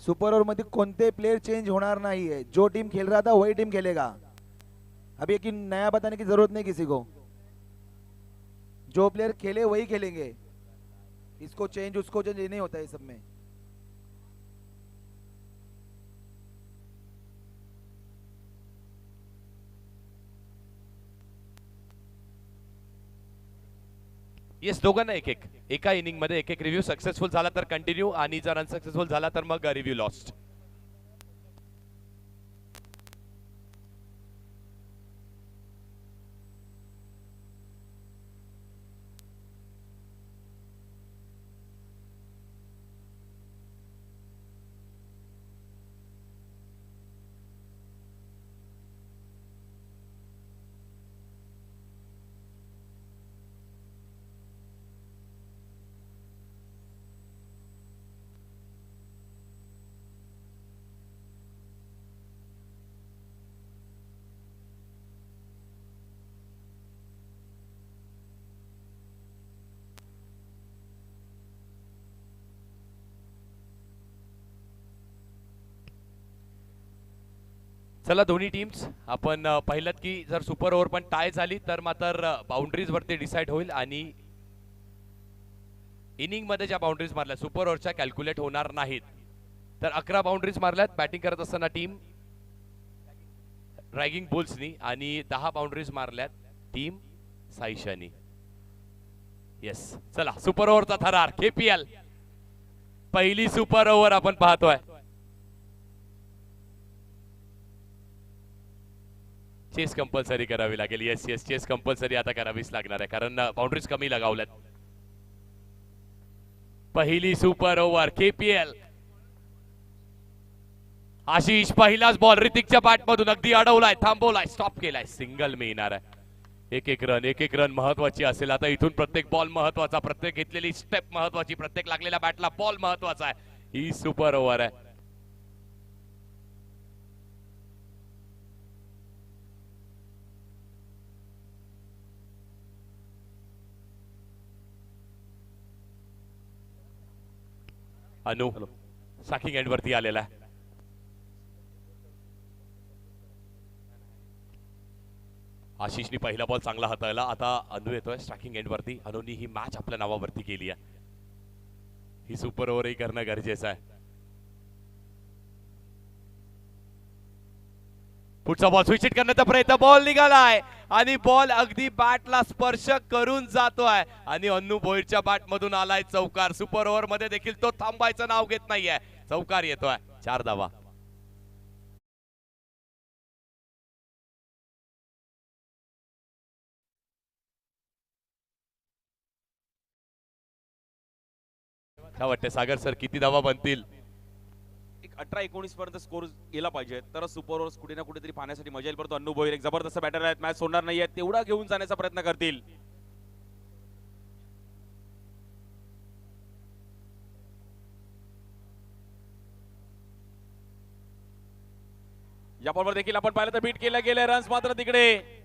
Super over मध्ये कोणते player change होणार नहीं है। जो टीम खेल रहा था वही टीम खेलेगा। अभी एक नया बताने की जरूरत नहीं किसी को। जो प्लेयर खेले वही खेलेंगे। इसको चेंज उसको चेंज नहीं होता है सब में। येस, दोघांना एक एक एका इनिंग मध्ये एक एक रिव्ह्यू सक्सेसफुल झाला तर कंटिन्यू आणि जर अनसक्सेसफुल झाला तर मग रिव्ह्यू लॉस्ट। चला दोन्ही टीम्स आपण पाहिलं की जर सुपर ओव्हर पण टाय झाली तर मात्र बाउंड्रीज वरती डिसाइड होईल आणि इनिंग मध्ये ज्या बाउंड्रीज मारल्या सुपर ओव्हरच्या कॅल्क्युलेट होणार नाहीत। तर 11 बाउंड्रीज मारल्यात बॅटिंग करत असताना टीम रॅगिंग बुल्सनी आणि 10 बाउंड्रीज मारल्यात टीम साईशानी। येस, चला सुपर ओव्हरचा थरार केपीएल पहिली सुपर ओव्हर आपण पाहतोय। चेस कंपल्सरी करावी लागेल। येस येस, चेस कंपल्सरी आता करावीच लागणार आहे कारण बाउंड्रीज कमी लगावल्यात। पहिली सुपर ओव्हर केपीएल। आशिष पहिलाच बॉल ऋतिकच्या बॅट मधून अगदी अडवलाय, थांबवलाय, स्टॉप केलाय, सिंगल मिळणार आहे। एक एक रन महत्वाची असेल आता इथून। प्रत्येक बॉल महत्वाचा, प्रत्येक घेतलेली स्टेप महत्वाची, प्रत्येक लागलेल्या बॅटला बॉल महत्वाचा आहे। ही सुपर ओव्हर आहे। अनु स्ट्राइकिंग एंड वरती आलेला आहे। आशिषनी पहिला बॉल चांगला हाताळला, आता अनु येतोय स्ट्राइकिंग एंड वरती। अनुनी ही मॅच आपल्या नावावरती केली आहे। ही सुपर ओव्हरही करणं गरजेचं आहे। पुढचा बॉल स्विच हिट करण्याचा प्रयत्न, बॉल निघालाय आणि बॉल अगदी बॅटला स्पर्श करून जातोय आणि अन्नू भोईरच्या बॅट मधून आलाय चौकार। सुपर ओव्हर मध्ये देखील तो थांबायचं नाव घेत नाहीये, चौकार येतोय, 4 धावा। काय वाटतं सागर सर, किती धावा बनतील? 18-19 पर्यंत स्कोर गेला पाहिजे तर सुपर ओव्हर्स कुठे ना कुठेतरी पाहण्यासाठी मजा येईल। परंतु अन्नू भोईर एक जबरदस्त बॅटर आहेत, मॅच सोडणार नाहीये, तेवढा घेऊन जाण्याचा प्रयत्न करतील। या बॉलवर देखील आपण पाहिलं तर बीट केले गेले, रन्स मात्र तिकडे।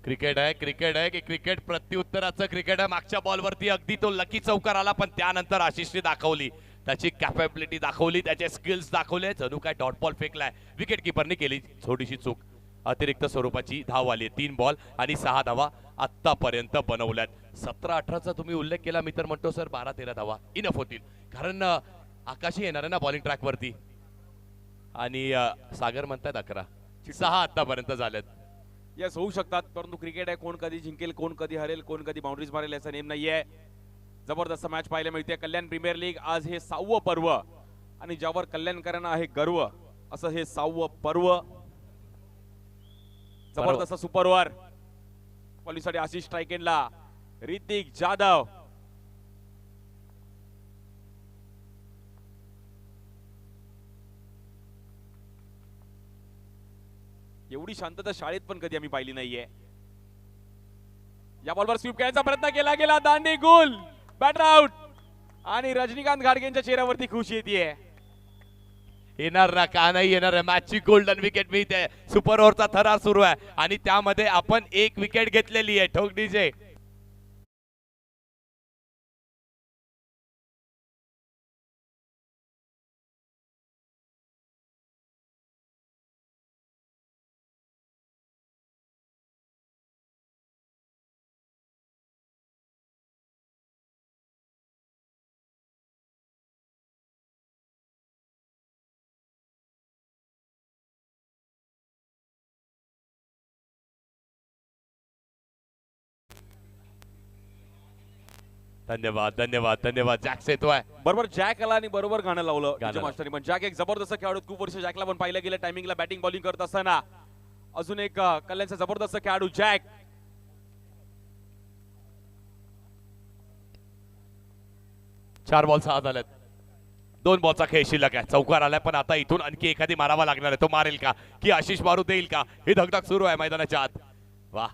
क्रिकेट आहे की क्रिकेट प्रत्युत्तराचं क्रिकेट आहे। मागच्या बॉलवरती अगदी तो लकी चौकार आला, पण त्यानंतर आशिषने दाखवली त्याची कॅपेबिलिटी, दाखवली त्याचे स्किल्स दाखवले। जणू काय डॉट बॉल फेकलाय, विकेट कीपरने केली छोटीशी चूक। अतिरिक्त स्वरूपाची धाव आली, 3 बॉल आणि 6 धावा आतापर्यंत बनवल्यात। 17-18चा तुम्ही उल्लेख केला, मी तर म्हणतो सर 12-13 धावा इनफ होतील, कारण आकाशी येणार आहे ना बॉलिंग ट्रॅक वरती। आणि सागर म्हणतात 11, 6 आतापर्यंत झाल्यात। यस, होऊ शकतात, परंतु क्रिकेट आहे, कोण कधी जिंकेल, कोण कधी हरेल, कोण कधी बाउंड्रीज मारेल याचा नेम नाहीये। जबरदस्त मॅच पाहायला मिळते कल्याण प्रीमियर लीग। आज हे 6वं पर्व आणि ज्यावर कल्याणकरांना आहे गर्व, असं हे 6वं पर्व। जबरदस्त सुपर ओव्हर पॉलिसाठी आशिष स्ट्राइक एंडला, ऋतिक जाधव एवढी शांतता शाळेत पण कधी आम्ही पाहिली नाहीये। या बॉलवर स्वीप करायचा प्रयत्न केला गेला, दांडी गुल, बॅटर आउट आणि रजनीकांत घाडगेंच्या चेहऱ्यावरती खुशी येते। येणार ना, का नाही येणार आहे। मॅचची गोल्डन विकेट मिळते, सुपर ओव्हरचा थरार सुरू आहे आणि त्यामध्ये आपण 1 विकेट घेतलेली आहे। ठोक डीजे। धन्यवाद धन्यवाद धन्यवाद. जॅक्स येतोय. बरोबर जॅक आला आणि बरोबर गाणं लावलं गाणं DJ मास्टरनी. पण जॅक एक जबरदस्त खेळाडू, खूप वर्ष जॅकला पण पाहिलं गेलं टायमिंगला बॅटिंग बॉलिंग करत असताना. अजून एक कल्याणचा जबरदस्त खेळाडू जॅक. चार बॉल 6 झालेत. 2 बॉलचा खेळ शिल्लक आहे. चौकार आलाय पण आता इथून आणखी एखादी मारावा लागणार आहे. तो मारेल का की आशिष मारू देईल का, ही धगधग सुरू आहे मैदानाच्या आत. वा,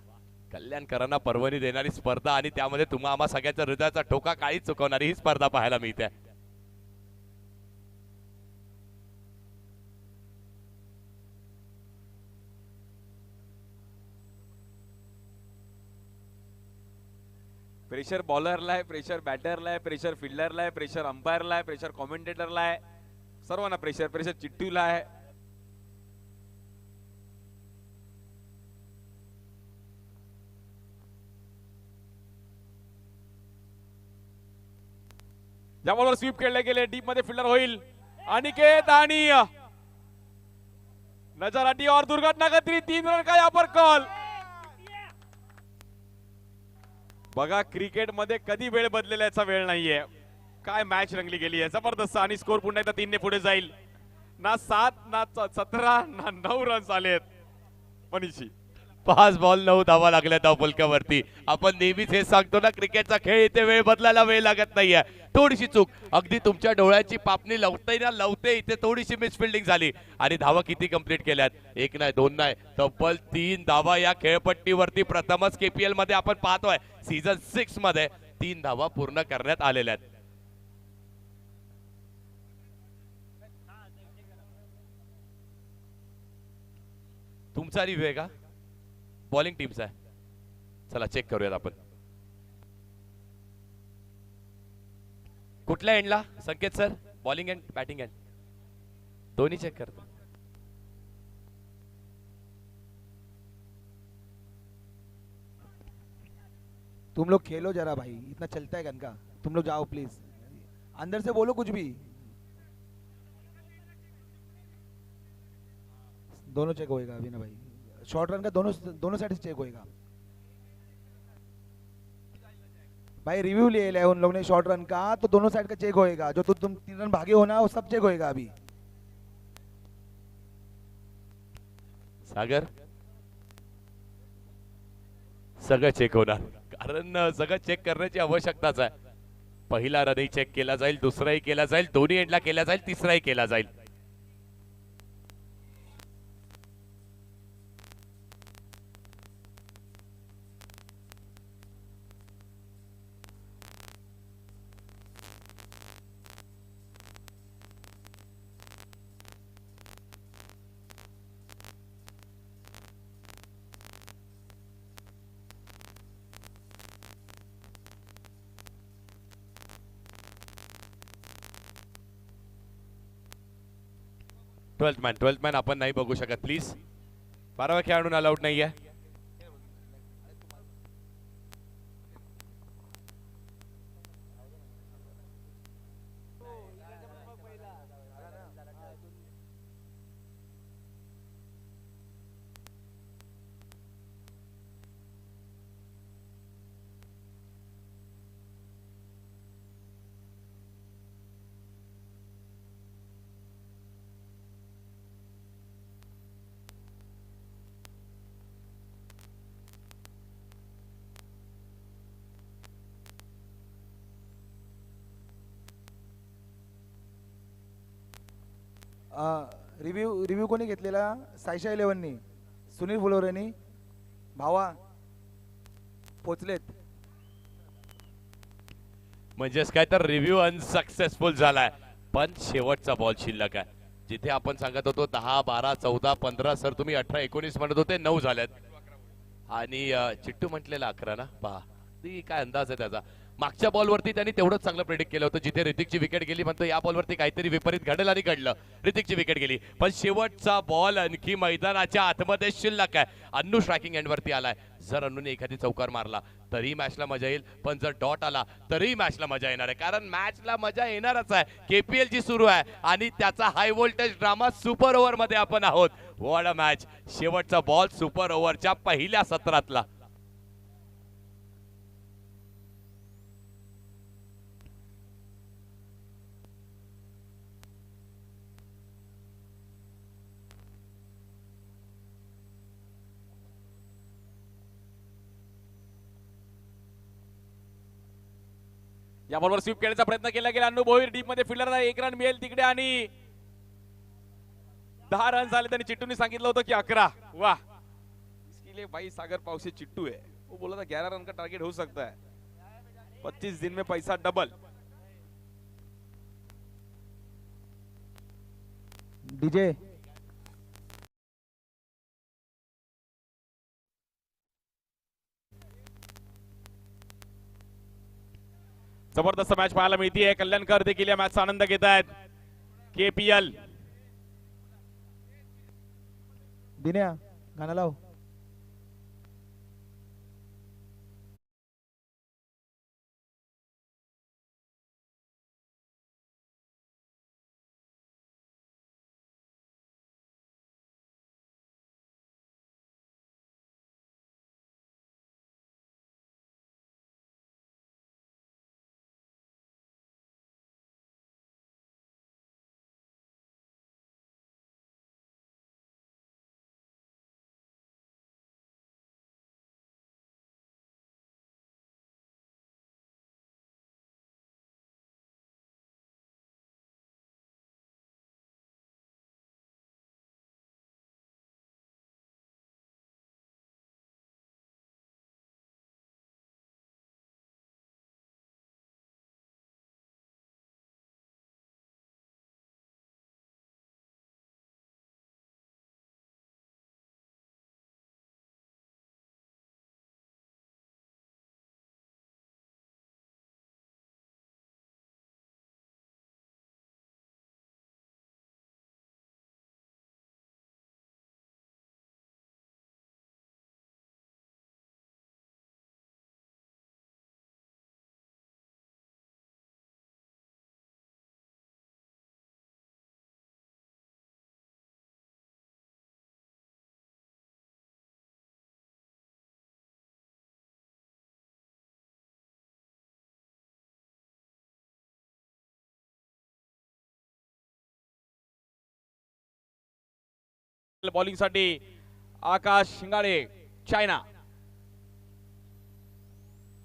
कल्याणकरांना पर्वणी देणारी स्पर्धा आणि त्यामध्ये तुम्हा आम्हा सगळ्यांच्या हृदयाचा ठोका काळीच चुकवणारी ही स्पर्धा पाहायला मिळते. प्रेशर बॉलरला आहे, प्रेशर बॅटरला आहे, प्रेशर फिल्डरला आहे, प्रेशर अंपायरला आहे, प्रेशर कॉमेंटेटरला आहे, सर्वांना प्रेशर. प्रेशर चिट्टूला आहे. ज्या बॉलवर स्वीप खेळले गेले, डीप मध्ये फिल्डर होईल अनिकेत आणि नजर हटी और दुर्घटना खतरी. 3 रन का यहाँ पर कॉल. बघा क्रिकेट मध्ये कधी वेळ बदलेल्याचा वेळ नाहीये. काय मॅच रंगली गेली आहे जबरदस्त. आणि स्कोर पुन्हा एकदा 3 ने पुढे जाईल. ना 7 ना 17 ना 9 रन्स आलेत. मनीषी 5 बॉल 9 धावा लागल्या धावफलकावरती. आपण नेहमीच हे सांगतो ना, क्रिकेटचा खेळ इथे वेळ बदलायला वेळ लागत नाहीये. थोडीशी चूक, अगदी तुमच्या डोळ्याची पापणी लवते ना लवते इथे थोडीशी मिसफिल्डिंग झाली आणि धावा किती कंप्लीट केल्यात. 1 नाही 2 नाही, तब्बल 3 धावा या खेळपट्टीवरती प्रथमच KPL मध्ये आपण पाहतोय. सीझन 6 मध्ये 3 धावा पूर्ण करण्यात आलेल्या आहेत. तुमचा रिव्ह्यू आहे का? बॉलिंग टीमचा आहे. चला चेक करूयात आपण. कुठल्या एंडला Sanket sir? Bowling end batting end दोन्ही चेक करतो. तुम लोग खेलो जरा भाई, इतना चलता है गन का. तुम लोग जाओ प्लीज, अंदर से बोलो कुछ भी. दोनों चेक होएगा अभी ना भाई. शॉर्ट रन का दोनों साइड से चेक होएगा भाई. रिव्यू ले लिया उन लोगों ने शॉर्ट रन का, तो दोनों साइड का चेक होएगा. जो तुम 3 रन भागे हो ना, वो सब चेक होएगा अभी. सागर सगळं चेक होणार, कारण सगळं चेक करण्याची आवश्यकताच आहे. पहिला रनही चेक केला जाईल, दुसराही केला जाईल, दोन्ही एंडला केला जाईल, तिसराही केला जाईल. ट्वेल्थ मॅन आपण नाही बघू शकत प्लीज. 12व्या खेळाडून अलाउड नाहीये. रिव्ह्यू कोणी घेतलेला? सायशा 11नी, सुनील फुलोरेनी. भावा पोचलेत. म्हणजेच काय तर रिव्ह्यू अनसक्सेसफुल झालाय. पण शेवटचा बॉल शिल्लक आहे. जिथे आपण सांगत होतो 10 12 14 15, सर तुम्ही 18 19 म्हणत होते, 9 झाल्यात. आणि चिट्टू म्हटलेला 11 ना. पहा ती काय अंदाज आहे त्याचा. मागच्या बॉलवरती त्यांनी तेवढंच चांगलं प्रेडिक्ट केलं होतं. जिथे ऋतिकची विकेट गेली म्हणतो या बॉलवरती काहीतरी विपरीत घडेल आणि घडलं. ऋतिकची विकेट गेली, पण शेवटचा बॉल आणखी मैदानाच्या आतमध्ये शिल्लक आहे. अन्नू स्ट्रायकिंग एंडवरती आलाय. जर अन्नूने एखादी चौकार मारला तरी मॅचला मजा येईल, पण जर डॉट आला तरी मॅचला मजा येणार आहे. कारण मॅचला मजा येणारच आहे. KPL जी सुरू आहे आणि त्याचा high voltage drama super over मध्ये आपण आहोत. What a match. शेवटचा बॉल सुपर ओव्हरच्या पहिल्या सत्रातला. या बॉलवर स्वीप खेळण्याचा प्रयत्न केला गेला. अनु भोईर डीप मध्ये फिल्डरला 1 रन मिळेल तिकडे आणि 10 रन झाले. त्यांनी चिट्टूने सांगितलं होतं की 11. वाह, इसके लिए भाई सागर पावसे चिट्टू है, वो बोला था 11 रन का टारगेट हो सकता है. 25 दिन में पैसा डबल. डीजे जबरदस्त मॅच पाहायला मिळतीये. कल्याणकर देखील या मॅचचा आनंद घेत आहेत. केपीएल दिन्या गाणं लाव. बॉलिंग साठी आकाश शिंगाडे, चायना.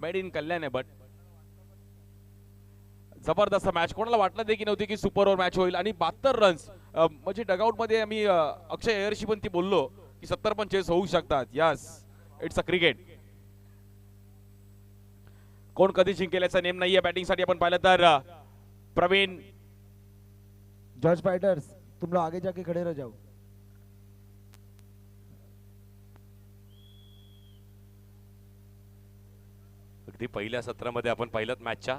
मेड इन कल्याण आहे, बट जबरदस्त मॅच. कोणाला वाटलं देखील नव्हती की सुपर ओव्हर मॅच होईल. आणि 72 रन्स, म्हणजे डगआउट मध्ये आम्ही अक्षय अय्यरशी पण ती बोललो की 70 पण चेस होऊ शकतात. Yes, it's a cricket. कोण कधी जिंकेल याचा नेम नाहीये. बॅटिंग साठी आपण पाहिलं तर प्रवीण. जॉर्ज फाइटर्स तुम लोग आगे जाके खड़े रह जाओ. अगदी पहिल्या सत्रामध्ये आपण पाहिलं मॅचच्या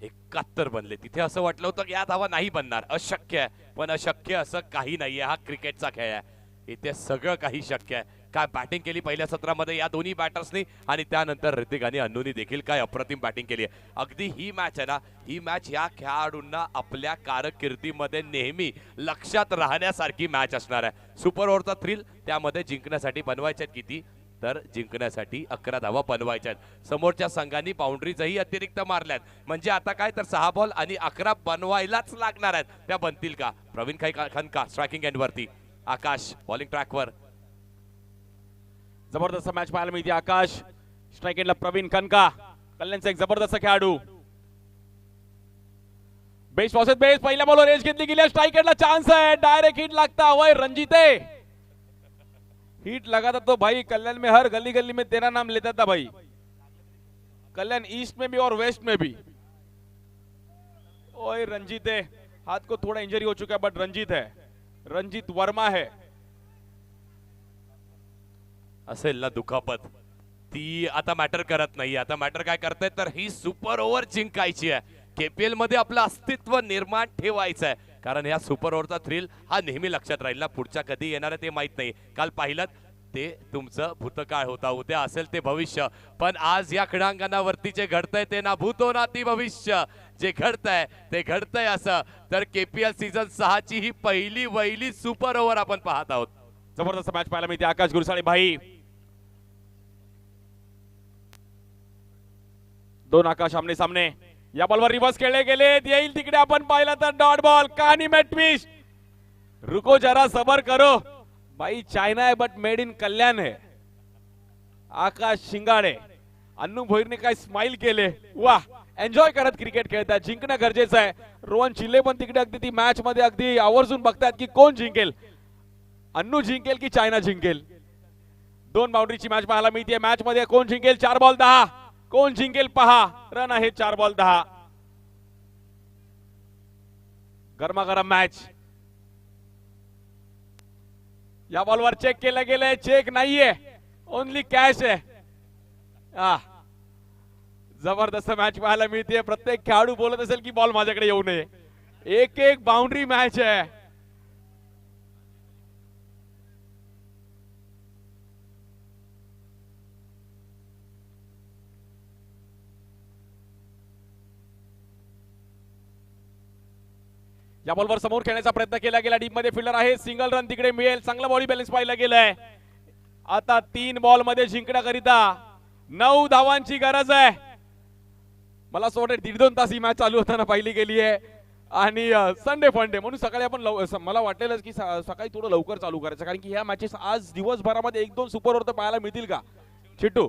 71 बनले. तिथे असं वाटलं होतं की या धावा नाही बनणार, अशक्य आहे. पण अशक्य असं काही नाहीये. हा क्रिकेटचा खेळ आहे, इथे सगळं काही शक्य आहे. काय बॅटिंग केली पहिल्या सत्रामध्ये या दोन्ही बॅटर्सनी, आणि त्यानंतर ऋतिक आणि अन्नूनी देखील काय अप्रतिम बॅटिंग केली आहे. अगदी ही मॅच आहे ना, ही मॅच या खेळाडूंना आपल्या कारकिर्दीमध्ये नेहमी लक्षात राहण्यासारखी मॅच असणार आहे. सुपर ओव्हरचा थ्रिल त्यामध्ये जिंकण्यासाठी बनवायच्यात किती, तर जिंकण्यासाठी 11 धावा बनवायच्यात. समोरच्या संघांनी बाउंड्रीजही अतिरिक्त मारल्यात, म्हणजे आता काय तर 6 बॉल आणि 11 बनवायलाच लागणार आहेत. त्या बनतील का? प्रवीण खनका स्ट्रायकिंग एंड वरती, आकाश बॉलिंग ट्रॅकवर. जबरदस्त मॅच पाहायला मिळते. आकाश स्ट्राइक एंडला प्रवीण खनका, कल्याणचा एक जबरदस्त खेळाडू. बेस पावसात बेस, पहिल्या बॉलवर एज घेतली गेली. स्ट्राइक एंडला चान्स है, डायरेक्ट हिट लगता वही रंजीते. हिट लगा था तो भाई कल्याण में हर गली गली में तेरा नाम लेता था भाई. कल्याण ईस्ट में भी और वेस्ट में भी. ओए रंजीत है, हाथ को थोड़ा इंजरी हो चुका है, बट रंजीत है, रंजीत वर्मा है. असेल ना दुखापत, ती आता मॅटर करत नाही. आता मॅटर काय करते तर ही सुपर ओव्हर जिंकायची आहे. केपीएल मध्ये आपलं अस्तित्व निर्माण ठेवायचं आहे, कारण या सुपर ओव्हरचा थ्रिल हा नेहमी लक्षात राहील ना. पुढच्या कधी येणार आहे ते माहित नाही. काल पाहिलं ते तुमचं भूतकाळ होता, उद्या असेल ते भविष्य. पण आज या क्रीडांगणावरती जे घडतंय ते ना भूतो ना ती भविष्य. जे घडतंय ते घडतंय असं. तर केपीएल सीझन 6 ची ही पहिली वहिली सुपर ओव्हर आपण पाहत आहोत. जबरदस्त मॅच पाहायला मिळते. आकाश गुरसाळे भाई, दोन आकाश आमने सामने. या बॉलवर रिव्हर्स खेळले गेले, येईल तिकडे आपण पाहिलं तर डॉट बॉल. कहानी में ट्विस्ट, रुको जरा सबर करो भाई. चायना है बट मेड इन कल्याण है. आकाश शिंगाडे, अन्नू भोईरने काय स्माइल केले. वाह, एन्जॉय करत क्रिकेट खेळतात. जिंकणं गरजेचं आहे. रोहन चिल्ले पण तिकडे अगदी ती मॅच मध्ये अगदी आवर्जून बघतात की कोण जिंकेल, अन्नू जिंकेल की चायना जिंकेल. 2 बाउंड्रीची मॅच पाहायला मिळते. मॅच मध्ये कोण जिंकेल, 4 बॉल 10, कोण जिंकेल पहा. रन आहे 4 बॉल 10. गरमागरम मॅच. या बॉलवर चेक केलं गेलंय, चेक नाहीये, ओनली कॅश आहे. जबरदस्त मॅच पाहायला मिळते. प्रत्येक खेळाडू बोलत असेल की बॉल माझ्याकडे येऊ नये. एक एक बाउंड्री मॅच आहे. या बॉलवर समोर खेळण्याचा प्रयत्न केला गेला. डीप मध्ये फिल्डर आहे, सिंगल रन तिकडे मिळेल. चांगला बॉडी बॅलन्स पाहिला गेलाय. आता 3 बॉल मध्ये जिंकण्याकरिता 9 धावांची गरज आहे. मला असं वाटतं 1.5-2 तास ही मॅच चालू होताना पाहिली गेली आहे. आणि संडे फंडे म्हणून सकाळी आपण मला वाटलेलंच की सकाळी थोडं लवकर चालू करायचं, कारण की ह्या मॅचेस आज दिवसभरामध्ये 1-2 सुपर ओव्हर तर पाहायला मिळतील का चिट्टू?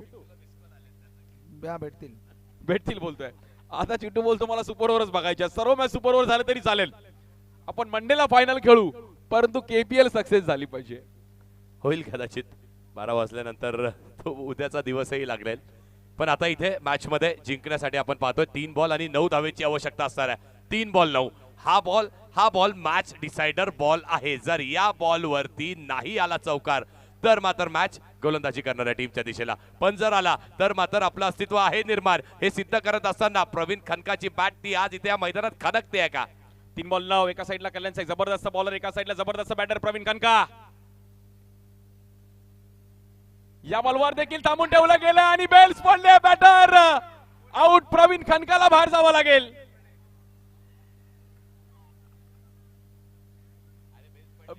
भेटतील बोलतोय आता चिट्टू. बोलतो मला सुपर ओव्हरच बघायच्या. सर्व मॅच सुपर ओव्हर झाले तरी चालेल. आपण मंडेला फायनल खेळू, परंतु केपीएल सक्सेस झाली पाहिजे. होईल कदाचित 12 वाजल्यानंतर तो उद्याचा दिवसही लागलेल. पण आता इथे मॅच मध्ये जिंकण्यासाठी आपण पाहतोय 3 बॉल आणि 9 धावेची आवश्यकता असणार आहे. 3 बॉल 9. हा बॉल मॅच डिसाइडर बॉल आहे. जर या बॉल वरती नाही आला चौकार तर मात्र मॅच गोलंदाजी करणाऱ्या टीमच्या दिशेला. पण जर आला तर मात्र आपलं अस्तित्व आहे निर्माण. हे सिद्ध करत असताना प्रवीण खनकाची बॅट ती आज इथे या मैदानात खनकते आहे का? 3 बॉल 9. एका साईडला कल्याणचा जबरदस्त बॉलर, एका साईडला जबरदस्त बॅटर प्रवीण खनका. या बॉलवर देखील थांबून ठेवलं गेलं आणि बेल्स पडले. Batter out. प्रवीण खनकाला बाहेर जावं लागेल.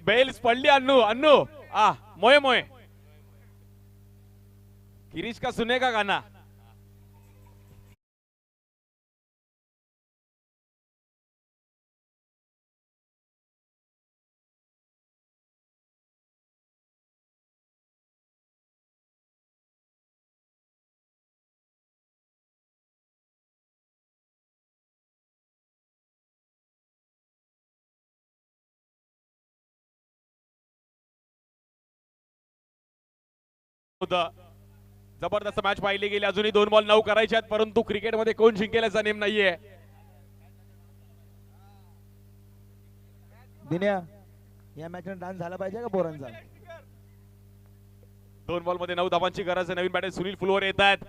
बेल्स पडली. अन्नू मोये मोये गिरीश का सुनेगा गाना. जबरदस्त मॅच पाहिली गेली. अजूनही 2 बॉल 9 करायचे आहेत, परंतु क्रिकेटमध्ये कोण जिंकेल याचा नेम नाहीये. दिन्या, या मॅच डान्स झाला पाहिजे का पोरांचा? 2 बॉल मध्ये 9 धावांची गरज आहे. नवीन बॅटर सुनील फुलवर येत आहेत.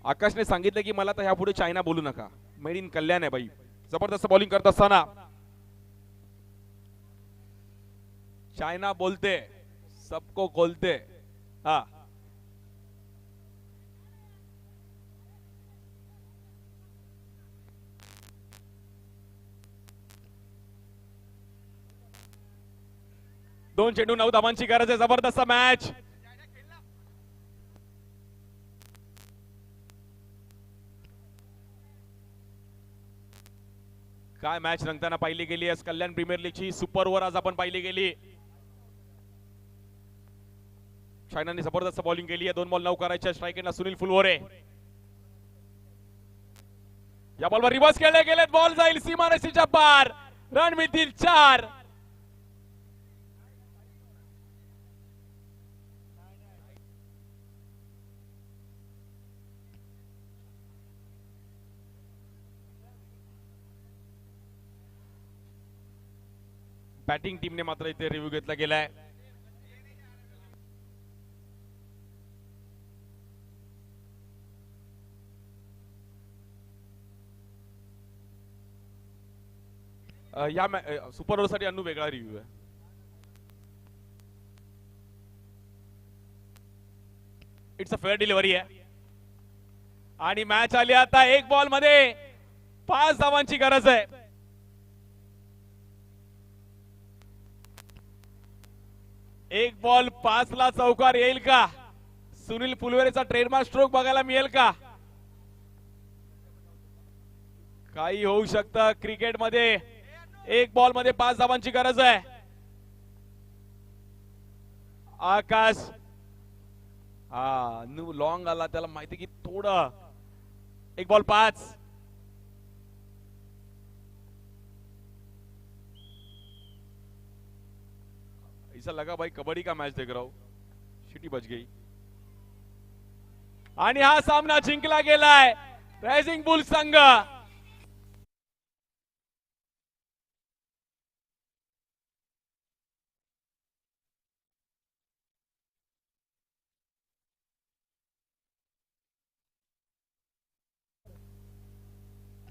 आकाशने सांगितलं की मला तर ह्यापुढे चायना बोलू नका, मेड इन कल्याण आहे बाई. जबरदस्त बॉलिंग करत असताना चायना बोलते सबको खोलते. दोन चेंडू 9 धावांची गरज आहे. जबरदस्त मॅच. काय मॅच रंगताना पाहिली गेली आज कल्याण प्रीमियर लीगची सुपर ओव्हर आज आपण पाहिली गेली. चायनाने जबरदस्त बॉलिंग केली आहे. 2 बॉल 9 करायचे. स्ट्राइक एंडला सुनील फुलवरे. या बॉलवर रिव्हर्स खेळले गेलेत. बॉल जाईल सीमारेषेच्या पार. रन मिळतील 4. बॅटिंग टीमने मात्र इथे रिव्ह्यू घेतला गेलाय. या सुपर ओव्हर साठी अन्नू वेगळा रिव्ह्यू आहे. इट्स अ फेअर डिलिव्हरी आहे आणि मॅच आली आता 1 बॉल मध्ये 5 धावांची गरज आहे. एक बॉल 5 ला चौकार येईल का? सुनील फुलवेरेचा ट्रेडमार्क स्ट्रोक बघायला मिळेल का? काही होऊ शकतं क्रिकेटमध्ये. 1 बॉल मध्ये 5 धावांची गरज आहे. आकाश लॉंग आला, त्याला माहिती की थोडं एक बॉल 5. ऐसा लगा भाई कबड्डी का मैच देख रहा हूं. शिटी बच गई आणि हा सामना जिंकला गेलाय रायझिंग बुल संघ.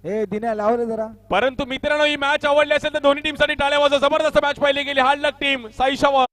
ए दिन्या लाव रे जरा. परंतु मित्रांनो ही मॅच आवडली असेल तर दोन्ही टीमसाठी टाळ्या वाजवा. जबरदस्त मॅच पाहिली गेली. हार्ड लक टीम साई शॉवर.